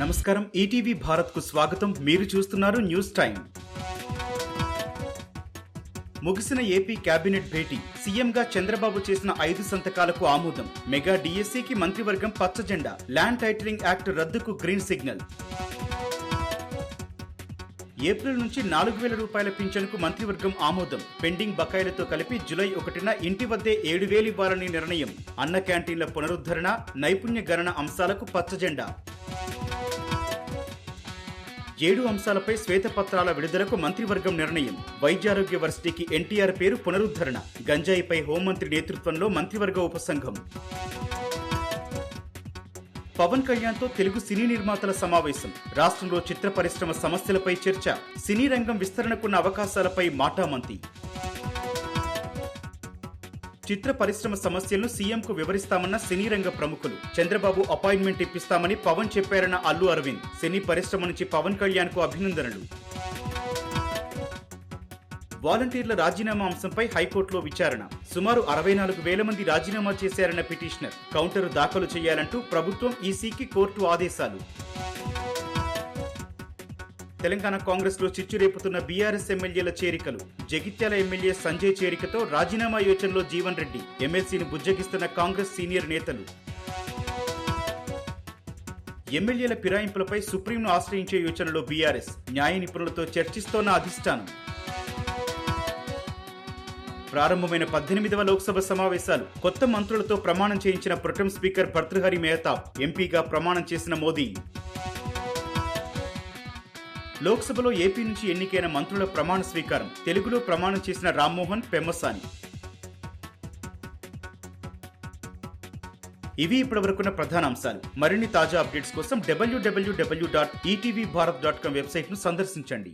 నమస్కారం, ఈటీవీ భారత్ కు స్వాగతం. మీరు చూస్తున్నారు న్యూస్ టైం. ముగిసిన ఏపీ కేబినెట్ భేటీ. సీఎంగా చంద్రబాబు చేసిన 5 సంతకాలకు ఆమోదం. మెగా డిఎస్సికి మంత్రివర్గం పచ్చజెండా. ల్యాండ్ టైటిలింగ్ యాక్ట్ రద్దుకు గ్రీన్ సిగ్నల్. ఏప్రిల్ నుంచి 4,000 రూపాయల పింఛన్కు మంత్రివర్గం ఆమోదం. పెండింగ్ బకాయిలతో కలిపి జూలై 1న ఇంటి వద్దే 7,000 ఇవ్వాలని నిర్ణయం. అన్న క్యాంటీన్ల పునరుద్ధరణ, నైపుణ్య గణన అంశాలకు పచ్చజెండా. 7 అంశాలపై శ్వేతపత్రాల విడుదలకు మంత్రివర్గం నిర్ణయం. వైద్యారోగ్య వర్సిటీకి ఎన్టీఆర్ పేరు పునరుద్ధరణ. గంజాయిపై హోంమంత్రి నేతృత్వంలో మంత్రివర్గ ఉపసంఘం. పవన్ కళ్యాణ్తో తెలుగు సినీ నిర్మాతల సమావేశం. రాష్ట్రంలో చిత్ర పరిశ్రమ సమస్యలపై చర్చ. సినీ రంగం విస్తరణకున్న అవకాశాలపై మాటామంతి. చిత్ర పరిశ్రమ సమస్యలను సీఎంకు వివరిస్తామన్న సినీ రంగ ప్రముఖులు. చంద్రబాబు అపాయింట్మెంట్ ఇప్పిస్తామని పవన్ చెప్పారన్న అల్లు అరవింద్. సినీ పరిశ్రమ నుంచి పవన్ కళ్యాణ్కు అభినందనలు. వాలంటీర్ల రాజీనామా అంశంపై హైకోర్టులో విచారణ. సుమారు 64,000 మంది రాజీనామా చేశారన్న పిటిషనర్. కౌంటరు దాఖలు చేయాలంటూ ప్రభుత్వం ఈసీకి కోర్టు ఆదేశాలు. తెలంగాణ కాంగ్రెస్ లో చిచ్చు రేపుతున్న బీఆర్ఎస్ ఎమ్మెల్యేల చేరికలు. జగిత్యాల ఎమ్మెల్యే సంజయ్ చేరికతో రాజీనామా యోచనలో జీవన్ రెడ్డి. ఎమ్మెల్సీని బుజ్జగిస్తున్న కాంగ్రెస్ సీనియర్ నేతలు. ఎమ్మెల్యేల ఫిరాయింపులపై సుప్రీంను ఆశ్రయించే యోచనలో బీఆర్ఎస్. న్యాయ నిపుణులతో చర్చిస్తోన్న అధిష్టానం. ప్రారంభమైన 18వ లోక్సభ సమావేశాలు. కొత్త మంత్రులతో ప్రమాణం చేయించిన ప్రొటెం స్పీకర్ భర్తృహరి మెహతాబ్. ఎంపీగా ప్రమాణం చేసిన మోదీ. లోక్సభలో ఏపీ నుంచి ఎన్నికైన మంత్రుల ప్రమాణ స్వీకారం. తెలుగులో ప్రమాణం చేసిన రామ్మోహన్, పెమ్మసాని. ఇవి ఇప్పటివరకున్న ప్రధాన అంశాలు. మరిన్ని తాజా అప్డేట్స్ కోసం www.etvbharat.com వెబ్సైట్ ను సందర్శించండి.